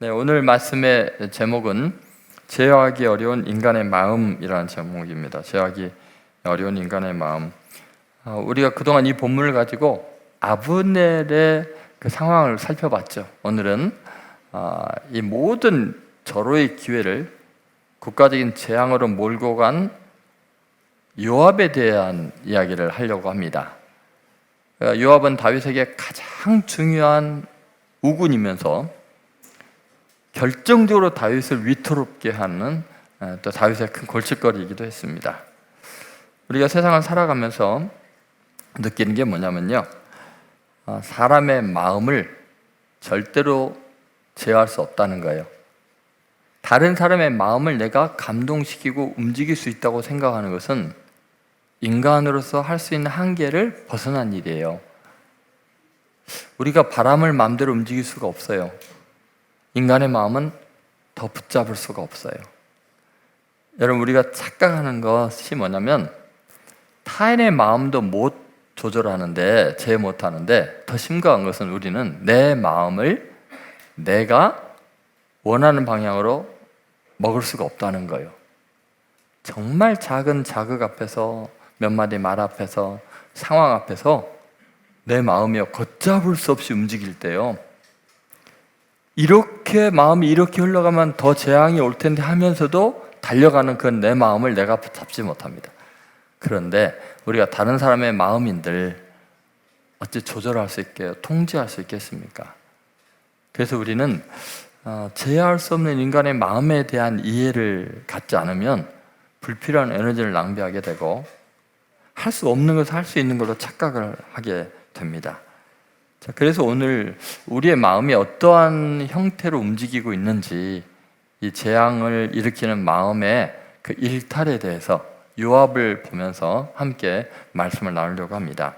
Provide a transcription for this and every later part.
네, 오늘 말씀의 제목은 제어하기 어려운 인간의 마음이라는 제목입니다. 제어하기 어려운 인간의 마음. 우리가 그동안 이 본문을 가지고 아브넬의 그 상황을 살펴봤죠. 오늘은 이 모든 절호의 기회를 국가적인 재앙으로 몰고 간 요압에 대한 이야기를 하려고 합니다. 요압은 다윗에게 가장 중요한 우군이면서 결정적으로 다윗을 위태롭게 하는 또 다윗의 큰 골칫거리이기도 했습니다. 우리가 세상을 살아가면서 느끼는 게 뭐냐면요, 사람의 마음을 절대로 제어할 수 없다는 거예요. 다른 사람의 마음을 내가 감동시키고 움직일 수 있다고 생각하는 것은 인간으로서 할 수 있는 한계를 벗어난 일이에요. 우리가 바람을 마음대로 움직일 수가 없어요. 인간의 마음은 더 붙잡을 수가 없어요. 여러분, 우리가 착각하는 것이 뭐냐면 타인의 마음도 못 조절하는데, 제어 못하는데, 더 심각한 것은 우리는 내 마음을 내가 원하는 방향으로 먹을 수가 없다는 거예요. 정말 작은 자극 앞에서, 몇 마디 말 앞에서, 상황 앞에서 내 마음이요, 걷잡을 수 없이 움직일 때요, 이렇게 마음이 이렇게 흘러가면 더 재앙이 올 텐데 하면서도 달려가는 그 내 마음을 내가 잡지 못합니다. 그런데 우리가 다른 사람의 마음인들 어찌 조절할 수 있게요, 통제할 수 있겠습니까? 그래서 우리는 제어할 수 없는 인간의 마음에 대한 이해를 갖지 않으면 불필요한 에너지를 낭비하게 되고 할 수 없는 것을 할 수 있는 걸로 착각을 하게 됩니다. 자, 그래서 오늘 우리의 마음이 어떠한 형태로 움직이고 있는지, 이 재앙을 일으키는 마음의 그 일탈에 대해서 요압을 보면서 함께 말씀을 나누려고 합니다.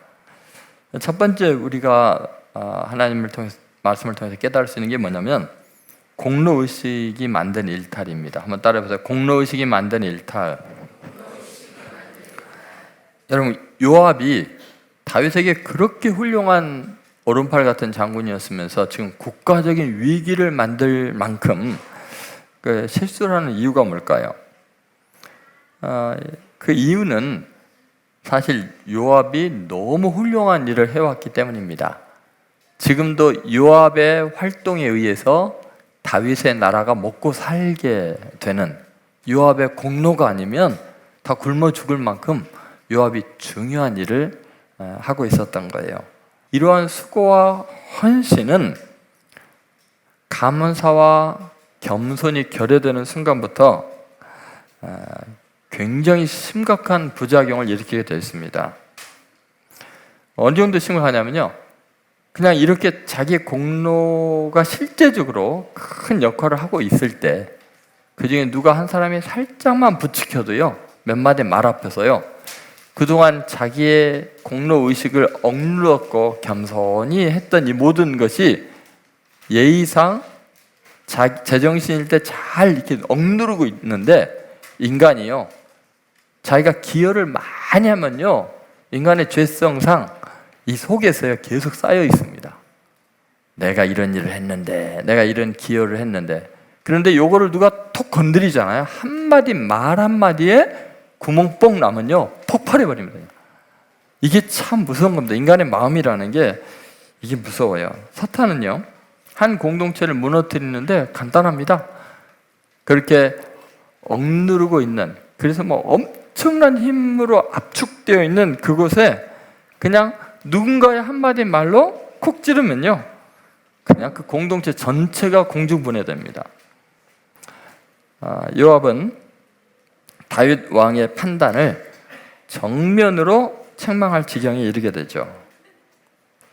첫 번째 우리가 하나님을 통해서, 말씀을 통해서 깨달을 수 있는 게 뭐냐면 공로의식이 만든 일탈입니다. 한번 따라해보세요. 공로의식이 만든 일탈. 여러분, 요압이 다윗에게 그렇게 훌륭한 오른팔 같은 장군이었으면서 지금 국가적인 위기를 만들 만큼 실수를 하는 이유가 뭘까요? 그 이유는 사실 요압이 너무 훌륭한 일을 해왔기 때문입니다. 지금도 요압의 활동에 의해서 다윗의 나라가 먹고 살게 되는, 요압의 공로가 아니면 다 굶어 죽을 만큼 요압이 중요한 일을 하고 있었던 거예요. 이러한 수고와 헌신은 감사와 겸손이 결여되는 순간부터 굉장히 심각한 부작용을 일으키게 되어 있습니다. 어느 정도 심각하냐면요, 그냥 이렇게 자기 공로가 실제적으로 큰 역할을 하고 있을 때, 그 중에 누가 한 사람이 살짝만 부추겨도요, 몇 마디 말 앞에서요, 그동안 자기의 공로의식을 억눌렀고 겸손히 했던 이 모든 것이 예의상 제정신일 때 잘 이렇게 억누르고 있는데, 인간이요, 자기가 기여를 많이 하면요, 인간의 죄성상 이 속에서요 계속 쌓여 있습니다. 내가 이런 일을 했는데, 내가 이런 기여를 했는데. 그런데 요거를 누가 톡 건드리잖아요. 한마디 말 한마디에 구멍 뻥 나면요 폭발해버립니다. 이게 참 무서운 겁니다. 인간의 마음이라는 게 이게 무서워요. 사탄은요, 한 공동체를 무너뜨리는데 간단합니다. 그렇게 억누르고 있는, 그래서 엄청난 힘으로 압축되어 있는 그곳에 그냥 누군가의 한마디 말로 콕 찌르면요, 그냥 그 공동체 전체가 공중분해됩니다. 요압은 다윗 왕의 판단을 정면으로 책망할 지경에 이르게 되죠.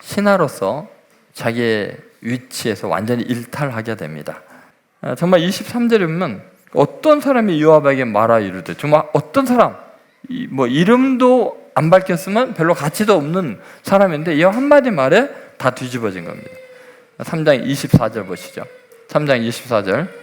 신하로서 자기의 위치에서 완전히 일탈하게 됩니다. 정말 23절에 보면 어떤 사람이 요압에게 말하 이르되, 정말 어떤 사람, 이름도 안 밝혔으면 별로 가치도 없는 사람인데 이 한마디 말에 다 뒤집어진 겁니다. 3장 24절 보시죠. 3장 24절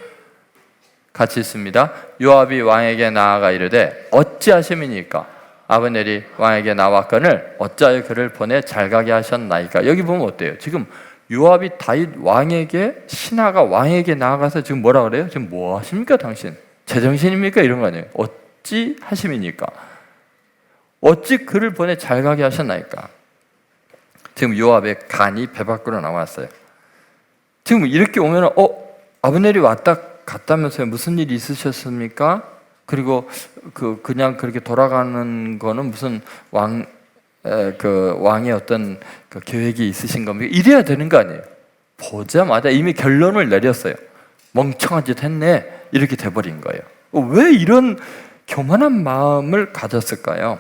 같이 있습니다. 요압이 왕에게 나아가 이르되 어찌하심이니까 아브넬이 왕에게 나왔거늘 어찌하여 그를 보내 잘 가게 하셨나이까. 여기 보면 어때요? 지금 요압이 다윗 왕에게, 신하가 왕에게 나아가서 지금 뭐라 그래요? 지금 뭐 하십니까 당신? 제정신입니까? 이런 거 아니에요. 어찌 하심이니까? 어찌 그를 보내 잘 가게 하셨나이까? 지금 요압의 간이 배 밖으로 나왔어요. 지금 이렇게 오면 아브넬이 왔다 갔다면서요? 무슨 일이 있으셨습니까? 그리고 그냥 그렇게 돌아가는 거는 무슨 왕의 어떤 그 계획이 있으신 겁니까? 이래야 되는 거 아니에요? 보자마자 이미 결론을 내렸어요. 멍청한 짓 했네. 이렇게 돼버린 거예요. 왜 이런 교만한 마음을 가졌을까요?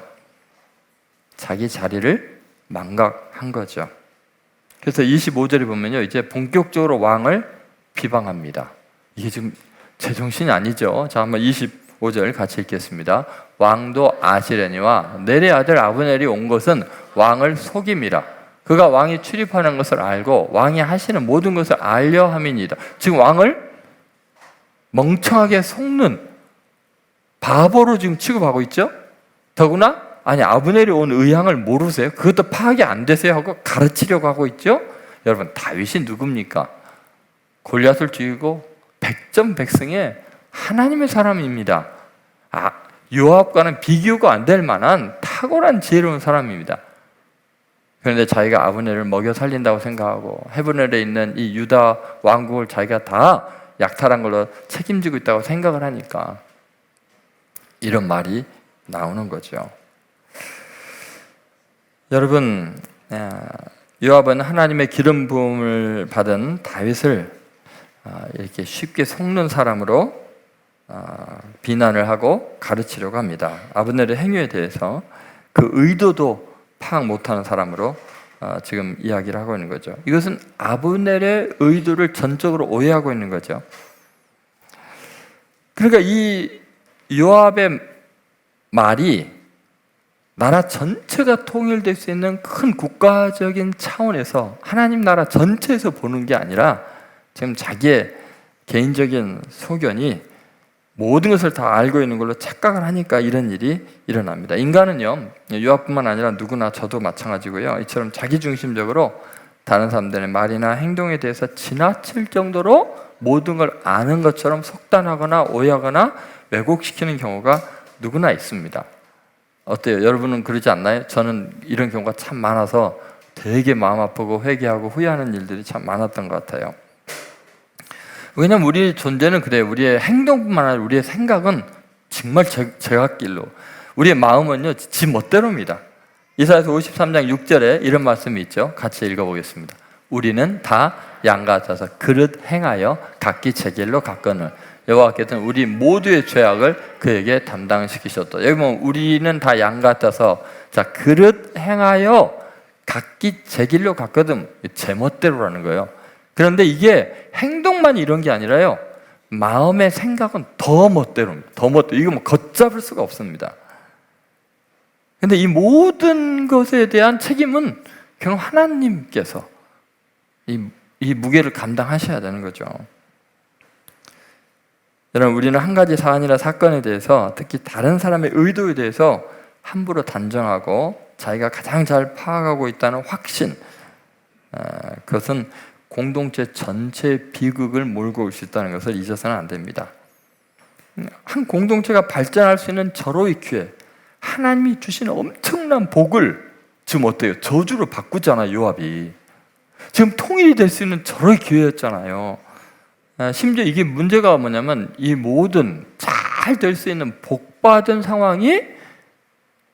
자기 자리를 망각한 거죠. 그래서 25절에 보면요, 이제 본격적으로 왕을 비방합니다. 이게 지금 제정신이 아니죠. 자, 한번 25절 같이 읽겠습니다. 왕도 아시려니와 넬의 아들 아브넬이 온 것은 왕을 속임이라. 그가 왕이 출입하는 것을 알고 왕이 하시는 모든 것을 알려 함이니이다. 지금 왕을 멍청하게 속는 바보로 지금 취급하고 있죠. 더구나 아브넬이 온 의향을 모르세요? 그것도 파악이 안 되세요? 하고 가르치려고 하고 있죠. 여러분, 다윗이 누굽니까? 골리앗을 죽이고 백전백승의 하나님의 사람입니다. 요압과는 비교가 안 될 만한 탁월한 지혜로운 사람입니다. 그런데 자기가 아브넬을 먹여 살린다고 생각하고 헤브론에 있는 이 유다 왕국을 자기가 다 약탈한 걸로 책임지고 있다고 생각을 하니까 이런 말이 나오는 거죠. 여러분, 요압은 하나님의 기름 부음을 받은 다윗을 이렇게 쉽게 속는 사람으로 비난을 하고 가르치려고 합니다. 아브넬의 행위에 대해서 그 의도도 파악 못하는 사람으로 지금 이야기를 하고 있는 거죠. 이것은 아브넬의 의도를 전적으로 오해하고 있는 거죠. 그러니까 이 요압의 말이 나라 전체가 통일될 수 있는 큰 국가적인 차원에서 하나님 나라 전체에서 보는 게 아니라 지금 자기의 개인적인 소견이 모든 것을 다 알고 있는 걸로 착각을 하니까 이런 일이 일어납니다. 인간은요, 요압뿐만 아니라 누구나 저도 마찬가지고요, 이처럼 자기중심적으로 다른 사람들의 말이나 행동에 대해서 지나칠 정도로 모든 걸 아는 것처럼 속단하거나 오해하거나 왜곡시키는 경우가 누구나 있습니다. 어때요? 여러분은 그러지 않나요? 저는 이런 경우가 참 많아서 되게 마음 아프고 회개하고 후회하는 일들이 참 많았던 것 같아요. 왜냐하면 우리의 존재는 그래요. 우리의 행동뿐만 아니라 우리의 생각은 정말 제각길로, 우리의 마음은요 지 멋대로입니다. 이사야서 53장 6절에 이런 말씀이 있죠. 같이 읽어보겠습니다. 우리는 다 양 같아서 그릇 행하여 각기 제 길로 갔거늘 여호와께서는 우리 모두의 죄악을 그에게 담당시키셨다. 여기 보면 우리는 다 양 같아서, 자, 그릇 행하여 각기 제 길로 갔거든. 제 멋대로라는 거예요. 그런데 이게 행동만 이런 게 아니라요, 마음의 생각은 더 멋대로입니다. 더 멋대로. 이거 뭐 걷잡을 수가 없습니다. 근데 이 모든 것에 대한 책임은 결국 하나님께서 이 무게를 감당하셔야 되는 거죠. 여러분, 우리는 한 가지 사안이나 사건에 대해서, 특히 다른 사람의 의도에 대해서 함부로 단정하고 자기가 가장 잘 파악하고 있다는 확신, 그것은 공동체 전체의 비극을 몰고 올 수 있다는 것을 잊어서는 안 됩니다. 한 공동체가 발전할 수 있는 절호의 기회, 하나님이 주신 엄청난 복을 지금 어때요? 저주로 바꾸잖아요. 요압이 지금 통일이 될 수 있는 절호의 기회였잖아요. 심지어 이게 문제가 뭐냐면, 이 모든 잘 될 수 있는 복받은 상황이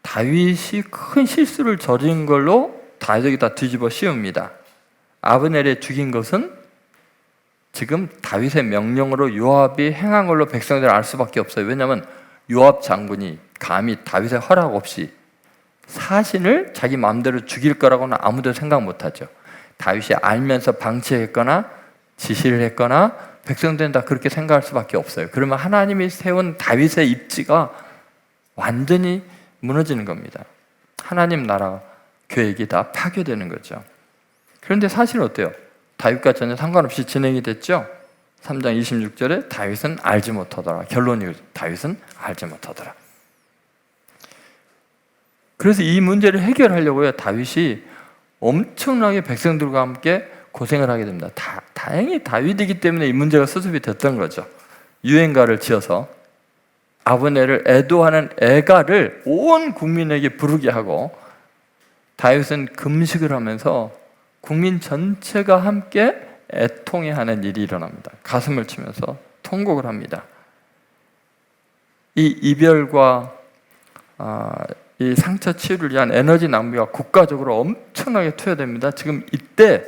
다윗이 큰 실수를 저지른 걸로 다윗에게 다 뒤집어 씌웁니다. 아브넬이 죽인 것은 지금 다윗의 명령으로 요압이 행한 걸로 백성들이 알 수밖에 없어요. 왜냐하면 요압 장군이 감히 다윗의 허락 없이 사신을 자기 마음대로 죽일 거라고는 아무도 생각 못하죠. 다윗이 알면서 방치했거나 지시를 했거나 백성들은 다 그렇게 생각할 수밖에 없어요. 그러면 하나님이 세운 다윗의 입지가 완전히 무너지는 겁니다. 하나님 나라 계획이 다 파괴되는 거죠. 그런데 사실은 어때요? 다윗과 전혀 상관없이 진행이 됐죠. 3장 26절에 다윗은 알지 못하더라. 결론이 다윗은 알지 못하더라. 그래서 이 문제를 해결하려고요, 다윗이 엄청나게 백성들과 함께 고생을 하게 됩니다. 다행히 다윗이기 때문에 이 문제가 수습이 됐던 거죠. 유행가를 지어서 아브넬을 애도하는 애가를 온 국민에게 부르게 하고, 다윗은 금식을 하면서 국민 전체가 함께 애통해하는 일이 일어납니다. 가슴을 치면서 통곡을 합니다. 이 이별과 이 상처 치유를 위한 에너지 낭비가 국가적으로 엄청나게 투여됩니다. 지금 이때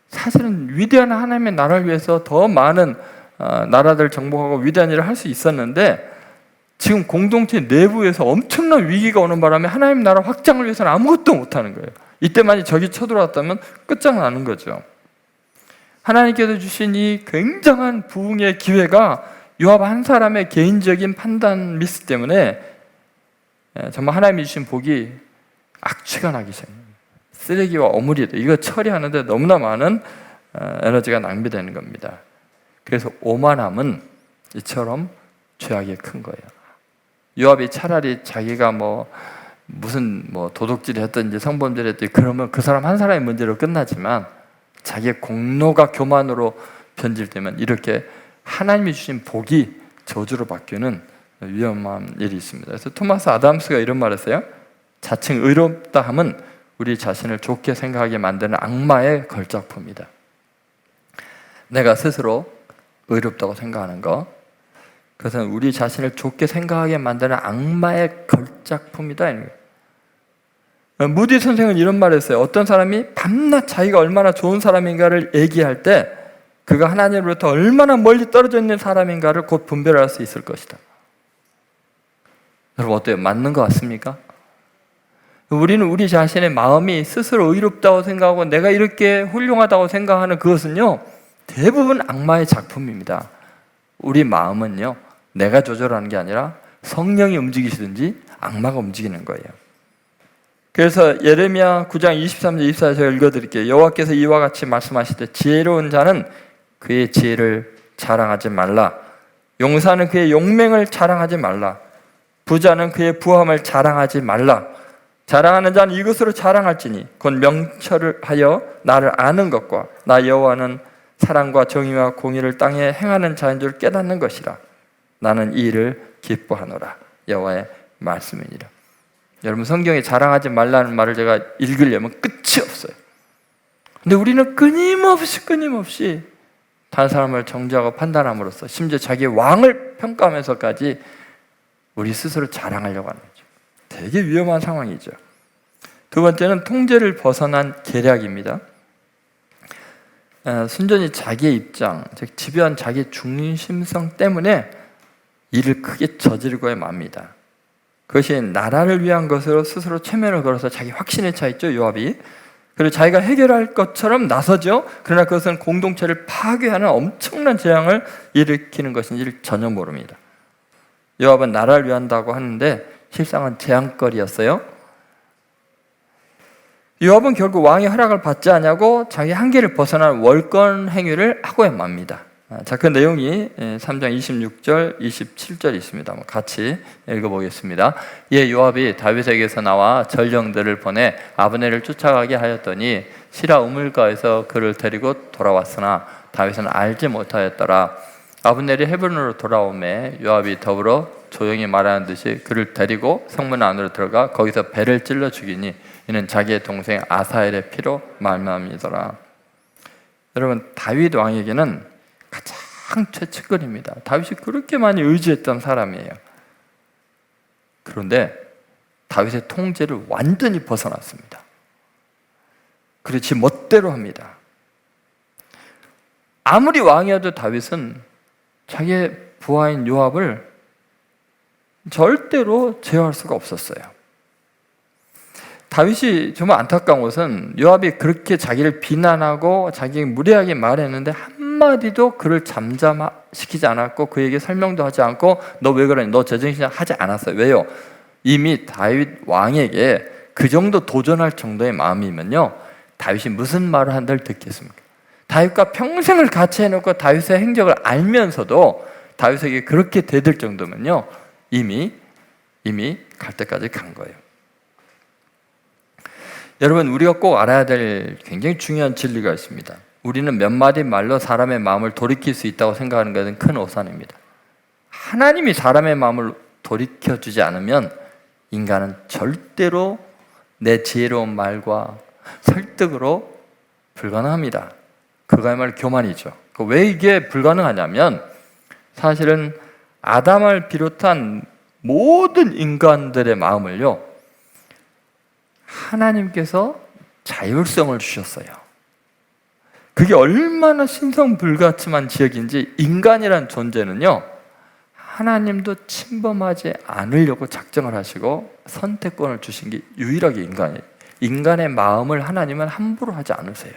사실은 위대한 하나님의 나라를 위해서 더 많은 나라들 정복하고 위대한 일을 할 수 있었는데, 지금 공동체 내부에서 엄청난 위기가 오는 바람에 하나님 나라 확장을 위해서는 아무것도 못하는 거예요. 이때만이 적이 쳐들어왔다면 끝장나는 거죠. 하나님께서 주신 이 굉장한 부흥의 기회가 요압 한 사람의 개인적인 판단 미스 때문에 정말 하나님이 주신 복이 악취가 나기 시작합니다. 쓰레기와 어물이도 이거 처리하는데 너무나 많은 에너지가 낭비되는 겁니다. 그래서 오만함은 이처럼 죄악이 큰 거예요. 요압이 차라리 자기가 무슨 도둑질을 했든지 성범죄를 했든지 그러면 그 사람 한 사람의 문제로 끝나지만, 자기의 공로가 교만으로 변질되면 이렇게 하나님이 주신 복이 저주로 바뀌는 위험한 일이 있습니다. 그래서 토마스 아담스가 이런 말을 했어요. 자칭 의롭다 함은 우리 자신을 좋게 생각하게 만드는 악마의 걸작품이다. 내가 스스로 의롭다고 생각하는 것, 그것은 우리 자신을 좋게 생각하게 만드는 악마의 걸작품이다. 무디 선생은 이런 말을 했어요. 어떤 사람이 밤낮 자기가 얼마나 좋은 사람인가를 얘기할 때 그가 하나님으로부터 얼마나 멀리 떨어져 있는 사람인가를 곧 분별할 수 있을 것이다. 여러분 어때요? 맞는 것 같습니까? 우리는 우리 자신의 마음이 스스로 의롭다고 생각하고 내가 이렇게 훌륭하다고 생각하는 그것은요, 대부분 악마의 작품입니다. 우리 마음은요, 내가 조절하는 게 아니라 성령이 움직이시든지 악마가 움직이는 거예요. 그래서 예레미야 9장 23절 24절 제가 읽어드릴게요. 여호와께서 이와 같이 말씀하시되 지혜로운 자는 그의 지혜를 자랑하지 말라. 용사는 그의 용맹을 자랑하지 말라. 부자는 그의 부함을 자랑하지 말라. 자랑하는 자는 이것으로 자랑할지니 곧 명철을 하여 나를 아는 것과 나 여호와는 사랑과 정의와 공의를 땅에 행하는 자인 줄 깨닫는 것이라. 나는 이 일을 기뻐하노라. 여호와의 말씀이니라. 여러분 성경에 자랑하지 말라는 말을 제가 읽으려면 끝이 없어요. 근데 우리는 끊임없이 다른 사람을 정죄하고 판단함으로써 심지어 자기의 왕을 평가하면서까지 우리 스스로 자랑하려고 하는 거죠. 되게 위험한 상황이죠. 두 번째는 통제를 벗어난 계략입니다. 순전히 자기의 입장, 즉 집요한 자기의 중심성 때문에 일을 크게 저지르고야 맙니다. 그것이 나라를 위한 것으로 스스로 체면을 걸어서 자기 확신에 차 있죠, 요압이. 그리고 자기가 해결할 것처럼 나서죠. 그러나 그것은 공동체를 파괴하는 엄청난 재앙을 일으키는 것인지를 전혀 모릅니다. 요압은 나라를 위한다고 하는데 실상은 재앙거리였어요. 요압은 결국 왕의 허락을 받지 않냐고 자기 한계를 벗어난 월권 행위를 하고야 맙니다. 자, 그 내용이 3장 26절, 27절 있습니다. 같이 읽어보겠습니다. 예, 요압이 다윗에게서 나와 전령들을 보내 아브넬을 쫓아가게 하였더니 시라 우물가에서 그를 데리고 돌아왔으나 다윗은 알지 못하였더라. 아브넬이 헤브론으로 돌아오매 요압이 더불어 조용히 말하는 듯이 그를 데리고 성문 안으로 들어가 거기서 배를 찔러 죽이니 이는 자기의 동생 아사엘의 피로 말미암이더라. 여러분, 다윗 왕에게는 가장 최측근입니다. 다윗이 그렇게 많이 의지했던 사람이에요. 그런데 다윗의 통제를 완전히 벗어났습니다. 그리고 지 멋대로 합니다. 아무리 왕이어도 다윗은 자기의 부하인 요압을 절대로 제어할 수가 없었어요. 다윗이 정말 안타까운 것은 요압이 그렇게 자기를 비난하고 자기에게 무례하게 말했는데 한마디도 그를 잠잠시키지 않았고 그에게 설명도 하지 않고 너 왜 그러니? 너 제정신이야? 하지 않았어요. 왜요? 이미 다윗 왕에게 그 정도 도전할 정도의 마음이면요, 다윗이 무슨 말을 한들 듣겠습니까? 다윗과 평생을 같이 해놓고 다윗의 행적을 알면서도 다윗에게 그렇게 대들 정도면요, 이미 갈 때까지 간 거예요. 여러분, 우리가 꼭 알아야 될 굉장히 중요한 진리가 있습니다. 우리는 몇 마디 말로 사람의 마음을 돌이킬 수 있다고 생각하는 것은 큰 오산입니다. 하나님이 사람의 마음을 돌이켜주지 않으면 인간은 절대로 내 지혜로운 말과 설득으로 불가능합니다. 그거야말로 교만이죠. 왜 이게 불가능하냐면 사실은 아담을 비롯한 모든 인간들의 마음을요, 하나님께서 자율성을 주셨어요. 그게 얼마나 신성불가침한 지역인지 인간이란 존재는요, 하나님도 침범하지 않으려고 작정을 하시고 선택권을 주신 게 유일하게 인간이에요. 인간의 마음을 하나님은 함부로 하지 않으세요.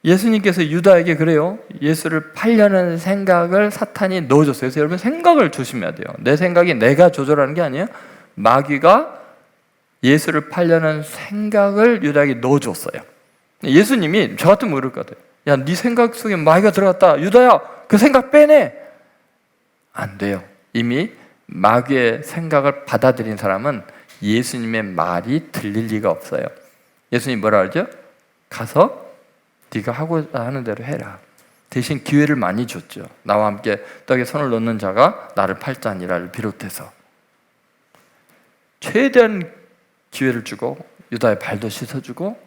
예수님께서 유다에게 그래요. 예수를 팔려는 생각을 사탄이 넣어줬어요. 그래서 여러분 생각을 조심해야 돼요. 내 생각이 내가 조절하는 게 아니에요. 마귀가 예수를 팔려는 생각을 유다에게 넣어줬어요. 예수님이 저 같으면 그럴 것 같아요. 야, 네 생각 속에 마귀가 들어갔다. 유다야, 그 생각 빼내. 안 돼요. 이미 마귀의 생각을 받아들인 사람은 예수님의 말이 들릴 리가 없어요. 예수님이 뭐라 그러죠? 가서 네가 하고자 하는 대로 해라. 대신 기회를 많이 줬죠. 나와 함께 떡에 손을 놓는 자가 나를 팔자니라를 비롯해서 최대한 기회를 주고 유다의 발도 씻어주고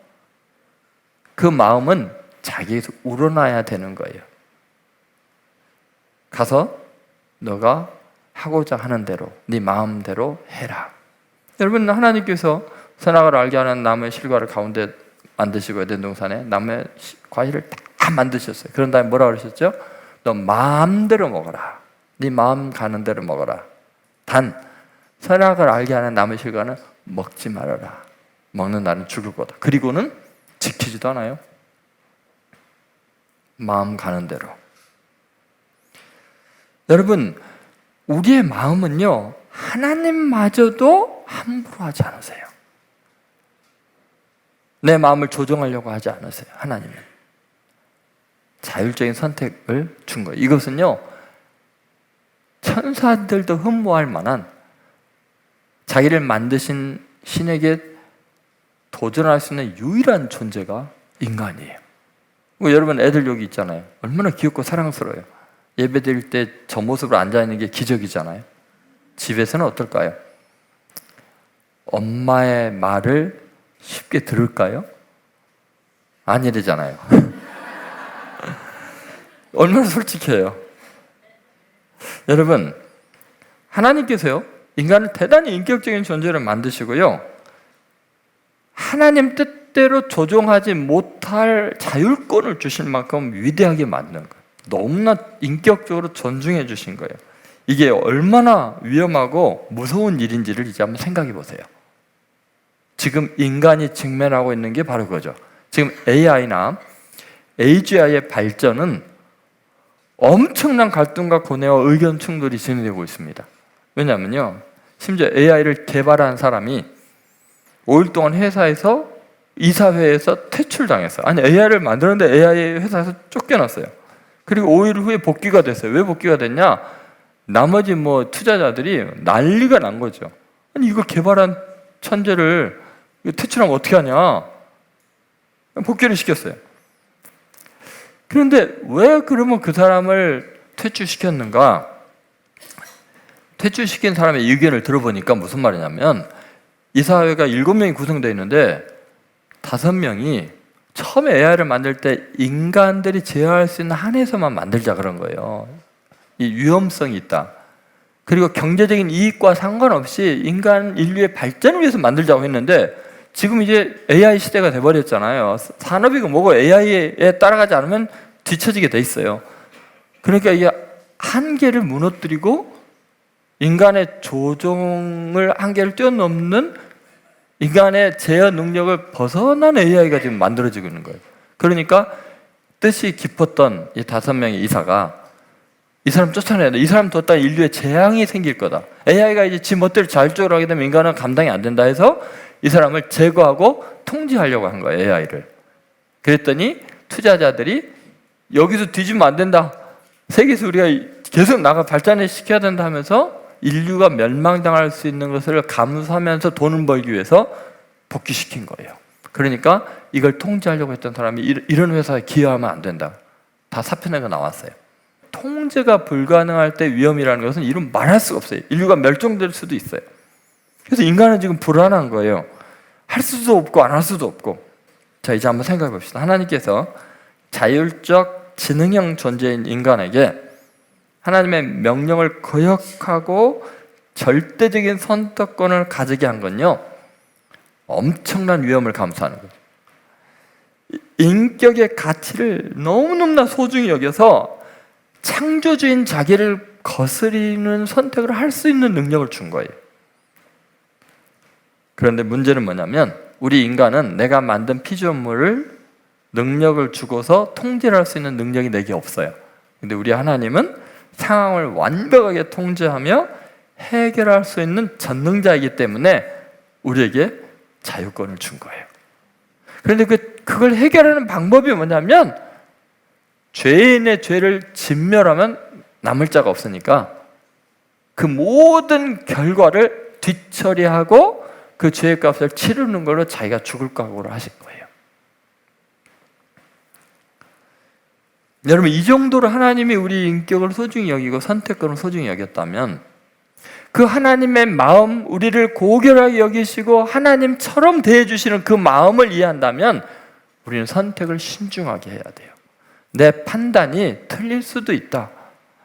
그 마음은 자기에서 우러나야 되는 거예요. 가서 너가 하고자 하는 대로 네 마음대로 해라. 여러분, 하나님께서 선악을 알게 하는 나무의 실과를 가운데 만드시고 에덴 동산에 나무의 과일을 다 만드셨어요. 그런 다음에 뭐라 그러셨죠? 너 마음대로 먹어라. 네 마음 가는 대로 먹어라. 단 선악을 알게 하는 나무의 실과는 먹지 말아라. 먹는 날은 죽을 거다. 그리고는 지키지도 않아요. 마음 가는 대로. 여러분, 우리의 마음은요, 하나님마저도 함부로 하지 않으세요. 내 마음을 조종하려고 하지 않으세요. 하나님은 자율적인 선택을 준 거예요. 이것은요, 천사들도 흠모할 만한 자기를 만드신 신에게 도전할 수 있는 유일한 존재가 인간이에요. 여러분, 애들 여기 있잖아요. 얼마나 귀엽고 사랑스러워요. 예배 드릴 때 저 모습으로 앉아있는 게 기적이잖아요. 집에서는 어떨까요? 엄마의 말을 쉽게 들을까요? 아니래잖아요. 얼마나 솔직해요. 여러분, 하나님께서요, 인간을 대단히 인격적인 존재를 만드시고요, 하나님 뜻대로 조종하지 못할 자율권을 주실 만큼 위대하게 만든 거예요. 너무나 인격적으로 존중해 주신 거예요. 이게 얼마나 위험하고 무서운 일인지를 이제 한번 생각해 보세요. 지금 인간이 직면하고 있는 게 바로 그거죠. 지금 AI나 AGI의 발전은 엄청난 갈등과 고뇌와 의견 충돌이 진행되고 있습니다. 왜냐하면요, 심지어 AI를 개발한 사람이 5일 동안 회사에서 이사회에서 퇴출당했어요. 아니, AI를 만들었는데 AI 회사에서 쫓겨났어요. 그리고 5일 후에 복귀가 됐어요. 왜 복귀가 됐냐? 나머지 투자자들이 난리가 난 거죠. 아니, 이거 개발한 천재를 퇴출하면 어떻게 하냐? 복귀를 시켰어요. 그런데 왜 그러면 그 사람을 퇴출시켰는가? 퇴출시킨 사람의 의견을 들어보니까 무슨 말이냐면, 이사회가 7명이 구성되어 있는데 5명이 처음에 AI를 만들 때 인간들이 제어할 수 있는 한에서만 만들자 그런 거예요. 이 위험성이 있다. 그리고 경제적인 이익과 상관없이 인간 인류의 발전을 위해서 만들자고 했는데 지금 이제 AI 시대가 돼버렸잖아요. 산업이고 뭐고 AI에 따라가지 않으면 뒤처지게 돼 있어요. 그러니까 이게 한계를 무너뜨리고 인간의 조종을 한계를 뛰어넘는 인간의 제어 능력을 벗어난 AI가 지금 만들어지고 있는 거예요. 그러니까 뜻이 깊었던 이 5명의 이사가 이 사람 쫓아내야 돼. 이 사람 뒀다 인류에 재앙이 생길 거다. AI가 이제 지 멋대로 자율적으로 하게 되면 인간은 감당이 안 된다 해서 이 사람을 제거하고 통제하려고 한 거예요, AI를. 그랬더니 투자자들이 여기서 뒤지면 안 된다. 세계에서 우리가 계속 나가 발전을 시켜야 된다 하면서 인류가 멸망당할 수 있는 것을 감수하면서 돈을 벌기 위해서 복귀시킨 거예요. 그러니까 이걸 통제하려고 했던 사람이 이런 회사에 기여하면 안 된다. 다 사표내가 나왔어요. 통제가 불가능할 때 위험이라는 것은 이루 말할 수가 없어요. 인류가 멸종될 수도 있어요. 그래서 인간은 지금 불안한 거예요. 할 수도 없고 안 할 수도 없고. 자, 이제 한번 생각해 봅시다. 하나님께서 자율적 지능형 존재인 인간에게 하나님의 명령을 거역하고 절대적인 선택권을 가지게 한 건요, 엄청난 위험을 감수하는 거죠. 인격의 가치를 너무너무나 소중히 여겨서 창조주인 자기를 거스리는 선택을 할 수 있는 능력을 준 거예요. 그런데 문제는 뭐냐면 우리 인간은 내가 만든 피조물을 능력을 주고서 통제를 할 수 있는 능력이 내게 없어요. 근데 우리 하나님은 상황을 완벽하게 통제하며 해결할 수 있는 전능자이기 때문에 우리에게 자유권을 준 거예요. 그런데 그걸 해결하는 방법이 뭐냐면 죄인의 죄를 진멸하면 남을 자가 없으니까 그 모든 결과를 뒤처리하고 그 죄의 값을 치르는 걸로 자기가 죽을 각오를 하신 거예요. 여러분, 이 정도로 하나님이 우리 인격을 소중히 여기고 선택권을 소중히 여겼다면 그 하나님의 마음, 우리를 고결하게 여기시고 하나님처럼 대해주시는 그 마음을 이해한다면 우리는 선택을 신중하게 해야 돼요. 내 판단이 틀릴 수도 있다.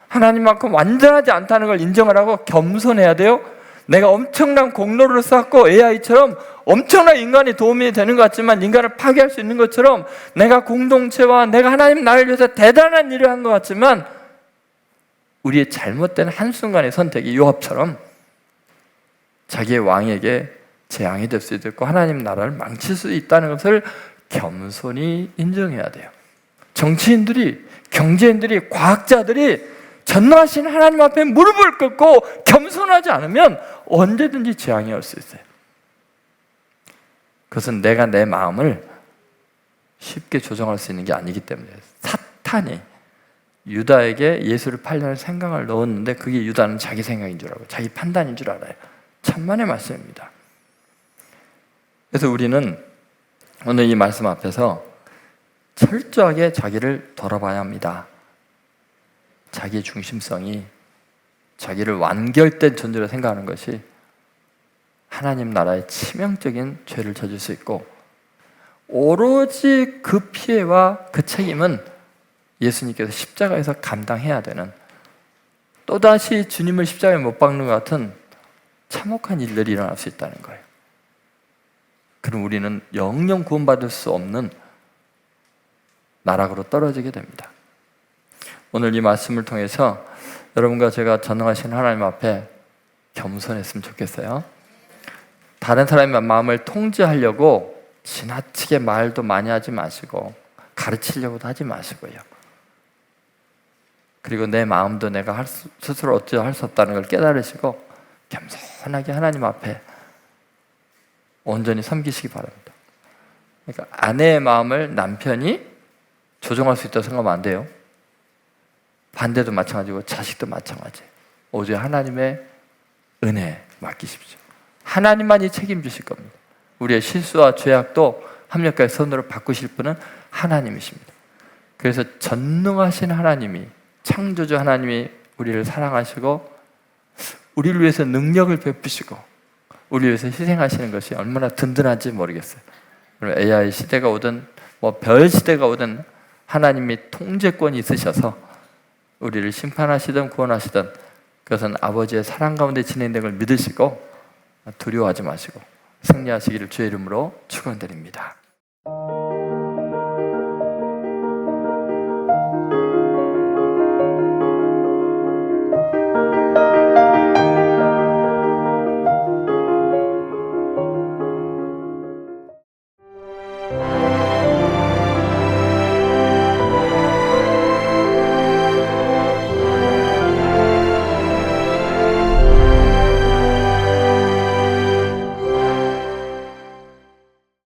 하나님만큼 완전하지 않다는 걸 인정을 하고 겸손해야 돼요. 내가 엄청난 공로를 쌓고 AI처럼 엄청난 인간이 도움이 되는 것 같지만 인간을 파괴할 수 있는 것처럼 내가 공동체와 내가 하나님 나를 위해서 대단한 일을 한 것 같지만 우리의 잘못된 한순간의 선택이 요압처럼 자기의 왕에게 재앙이 될 수도 있고 하나님 나라를 망칠 수도 있다는 것을 겸손히 인정해야 돼요. 정치인들이, 경제인들이, 과학자들이 전능하신 하나님 앞에 무릎을 꿇고 겸손하지 않으면 언제든지 재앙이 올 수 있어요. 그것은 내가 내 마음을 쉽게 조정할 수 있는 게 아니기 때문에 사탄이 유다에게 예수를 팔려는 생각을 넣었는데 그게 유다는 자기 생각인 줄 알고 자기 판단인 줄 알아요. 천만의 말씀입니다. 그래서 우리는 오늘 이 말씀 앞에서 철저하게 자기를 돌아봐야 합니다. 자기 중심성이 자기를 완결된 존재로 생각하는 것이 하나님 나라의 치명적인 죄를 저질 수 있고 오로지 그 피해와 그 책임은 예수님께서 십자가에서 감당해야 되는 또다시 주님을 십자가에 못 박는 것 같은 참혹한 일들이 일어날 수 있다는 거예요. 그럼 우리는 영영 구원받을 수 없는 나락으로 떨어지게 됩니다. 오늘 이 말씀을 통해서 여러분과 제가 전능하신 하나님 앞에 겸손했으면 좋겠어요. 다른 사람의 마음을 통제하려고 지나치게 말도 많이 하지 마시고 가르치려고도 하지 마시고요. 그리고 내 마음도 내가 스스로 어찌 할 수 없다는 걸 깨달으시고 겸손하게 하나님 앞에 온전히 섬기시기 바랍니다. 그러니까 아내의 마음을 남편이 조종할 수 있다고 생각하면 안 돼요. 반대도 마찬가지고 자식도 마찬가지예요. 오직 하나님의 은혜에 맡기십시오. 하나님만이 책임지실 겁니다. 우리의 실수와 죄악도 합력과의 선으로 바꾸실 분은 하나님이십니다. 그래서 전능하신 하나님이, 창조주 하나님이 우리를 사랑하시고 우리를 위해서 능력을 베푸시고 우리를 위해서 희생하시는 것이 얼마나 든든한지 모르겠어요. AI 시대가 오든 별 시대가 오든 하나님이 통제권이 있으셔서 우리를 심판하시든 구원하시든 그것은 아버지의 사랑 가운데 진행된 걸 믿으시고 두려워하지 마시고 승리하시기를 주의 이름으로 축원드립니다.